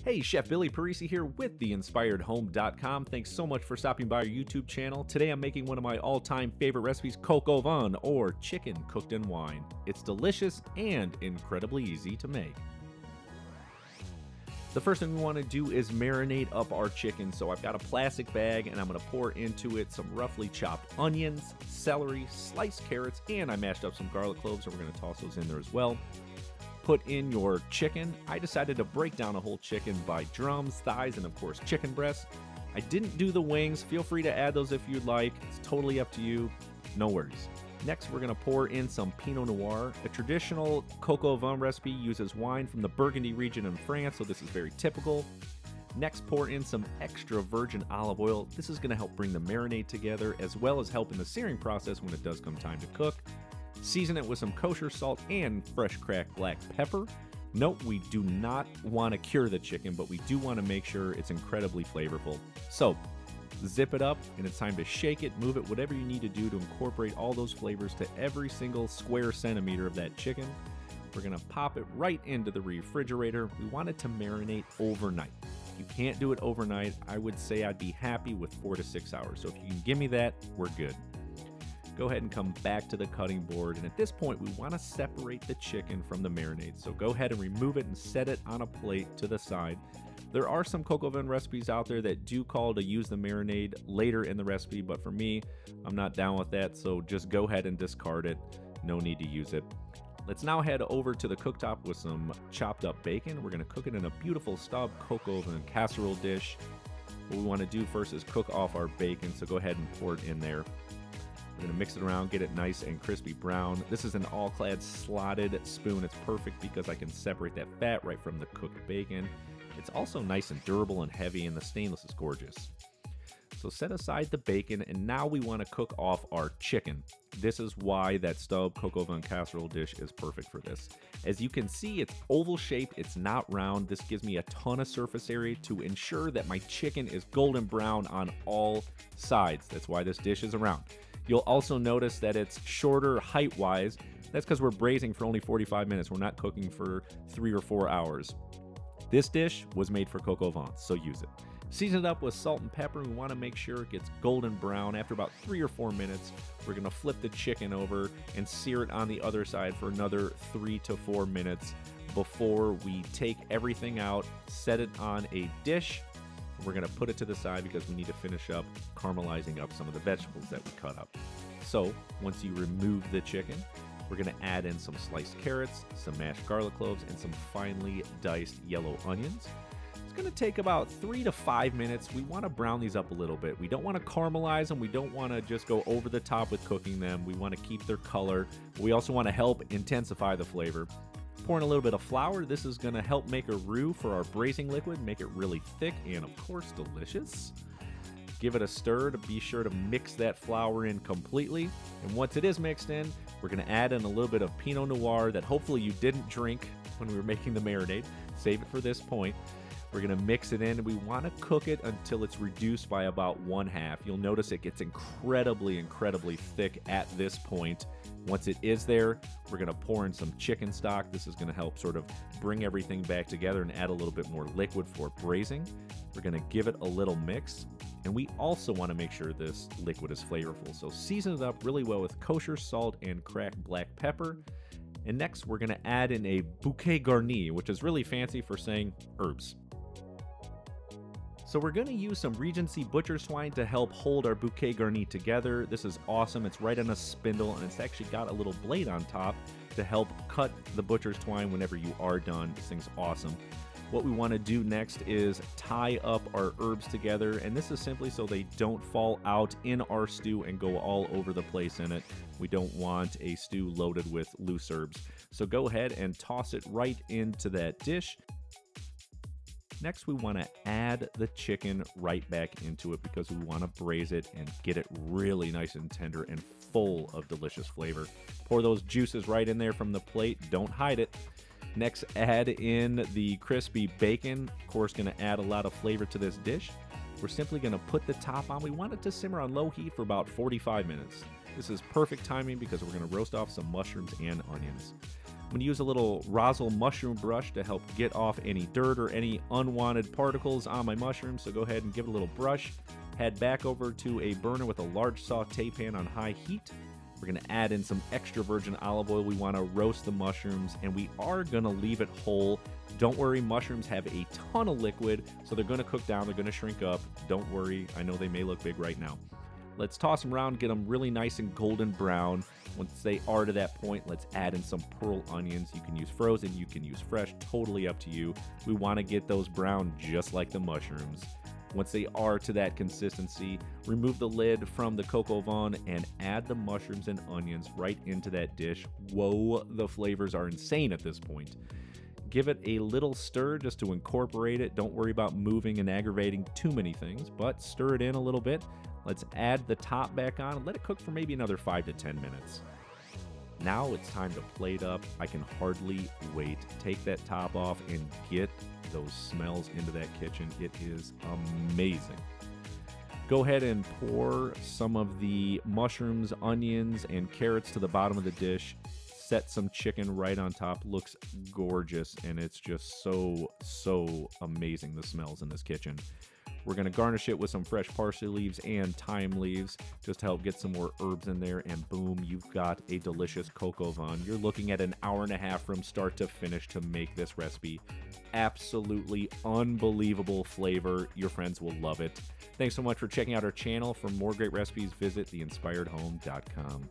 Hey, Chef Billy Parisi here with theinspiredhome.com. Thanks so much for stopping by our YouTube channel. Today I'm making one of my all-time favorite recipes, coq au vin, or chicken cooked in wine. It's delicious and incredibly easy to make. The first thing we want to do is marinate up our chicken. So I've got a plastic bag and I'm going to pour into it some roughly chopped onions, celery, sliced carrots, and I mashed up some garlic cloves, and we're going to toss those in there as well. Put in your chicken. I decided to break down a whole chicken by drums, thighs, and of course chicken breasts. I didn't do the wings. Feel free to add those if you'd like. It's totally up to you. No worries. Next, we're going to pour in some Pinot Noir. A traditional coq au vin recipe uses wine from the Burgundy region in France, so this is very typical. Next, pour in some extra virgin olive oil. This is going to help bring the marinade together, as well as help in the searing process when it does come time to cook. Season it with some kosher salt and fresh cracked black pepper. Note, we do not want to cure the chicken, but we do want to make sure it's incredibly flavorful. So, zip it up, and it's time to shake it, move it, whatever you need to do to incorporate all those flavors to every single square centimeter of that chicken. We're going to pop it right into the refrigerator. We want it to marinate overnight. If you can't do it overnight, I would say I'd be happy with 4 to 6 hours. So if you can give me that, we're good. Go ahead and come back to the cutting board, and at this point we want to separate the chicken from the marinade. So go ahead and remove it and set it on a plate to the side. There are some coq au vin recipes out there that do call to use the marinade later in the recipe, but for me, I'm not down with that, so just go ahead and discard it. No need to use it. Let's now head over to the cooktop with some chopped up bacon. We're going to cook it in a beautiful stub coq au vin casserole dish. What we want to do first is cook off our bacon, so go ahead and pour it in there. We're going to mix it around, get it nice and crispy brown. This is an all-clad slotted spoon. It's perfect because I can separate that fat right from the cooked bacon. It's also nice and durable and heavy, and the stainless is gorgeous. So set aside the bacon, and now we want to cook off our chicken. This is why that stub coq au vin casserole dish is perfect for this. As you can see, it's oval shaped, it's not round. This gives me a ton of surface area to ensure that my chicken is golden brown on all sides. That's why this dish is around. You'll also notice that it's shorter height-wise. That's because we're braising for only 45 minutes. We're not cooking for 3 or 4 hours. This dish was made for coq au vin, so use it. Season it up with salt and pepper. We want to make sure it gets golden brown. After about 3 or 4 minutes, we're going to flip the chicken over and sear it on the other side for another 3 to 4 minutes before we take everything out, set it on a dish. We're going to put it to the side because we need to finish up caramelizing up some of the vegetables that we cut up. So once you remove the chicken, we're going to add in some sliced carrots, some mashed garlic cloves, and some finely diced yellow onions. It's going to take about 3 to 5 minutes. We want to brown these up a little bit. We don't want to caramelize them. We don't want to just go over the top with cooking them. We want to keep their color. We also want to help intensify the flavor. Pour in a little bit of flour. This is going to help make a roux for our braising liquid, make it really thick and, of course, delicious. Give it a stir to be sure to mix that flour in completely. And once it is mixed in, we're going to add in a little bit of Pinot Noir that hopefully you didn't drink when we were making the marinade. Save it for this point. We're going to mix it in, and we want to cook it until it's reduced by about 1/2. You'll notice it gets incredibly thick at this point. Once it is there, we're going to pour in some chicken stock. This is going to help sort of bring everything back together and add a little bit more liquid for braising. We're going to give it a little mix, and we also want to make sure this liquid is flavorful. So season it up really well with kosher salt and cracked black pepper. And next, we're going to add in a bouquet garni, which is really fancy for saying herbs. So we're going to use some Regency butcher's twine to help hold our bouquet garni together. This is awesome. It's right on a spindle, and it's actually got a little blade on top to help cut the butcher's twine whenever you are done. This thing's awesome. What we want to do next is tie up our herbs together, and this is simply so they don't fall out in our stew and go all over the place in it. We don't want a stew loaded with loose herbs. So go ahead and toss it right into that dish. Next, we want to add the chicken right back into it because we want to braise it and get it really nice and tender and full of delicious flavor. Pour those juices right in there from the plate. Don't hide it. Next, add in the crispy bacon. Of course, going to add a lot of flavor to this dish. We're simply going to put the top on. We want it to simmer on low heat for about 45 minutes. This is perfect timing because we're going to roast off some mushrooms and onions. I'm going to use a little Rozzle mushroom brush to help get off any dirt or any unwanted particles on my mushrooms. So go ahead and give it a little brush. Head back over to a burner with a large saute pan on high heat. We're going to add in some extra virgin olive oil. We want to roast the mushrooms, and we are going to leave it whole. Don't worry, mushrooms have a ton of liquid, so they're going to cook down. They're going to shrink up. Don't worry. I know they may look big right now. Let's toss them around, get them really nice and golden brown. Once they are to that point, let's add in some pearl onions. You can use frozen, you can use fresh, totally up to you. We want to get those brown just like the mushrooms. Once they are to that consistency, remove the lid from the coq au vin and add the mushrooms and onions right into that dish. Whoa, the flavors are insane at this point. Give it a little stir just to incorporate it. Don't worry about moving and aggravating too many things, but stir it in a little bit. Let's add the top back on and let it cook for maybe another 5 to 10 minutes. Now it's time to plate up. I can hardly wait. Take that top off and get those smells into that kitchen. It is amazing. Go ahead and pour some of the mushrooms, onions, and carrots to the bottom of the dish. Set some chicken right on top. Looks gorgeous, and it's just so amazing, the smells in this kitchen. We're going to garnish it with some fresh parsley leaves and thyme leaves just to help get some more herbs in there, and boom, you've got a delicious coq au vin. You're looking at an hour and a half from start to finish to make this recipe. Absolutely unbelievable flavor. Your friends will love it. Thanks so much for checking out our channel. For more great recipes, visit theinspiredhome.com.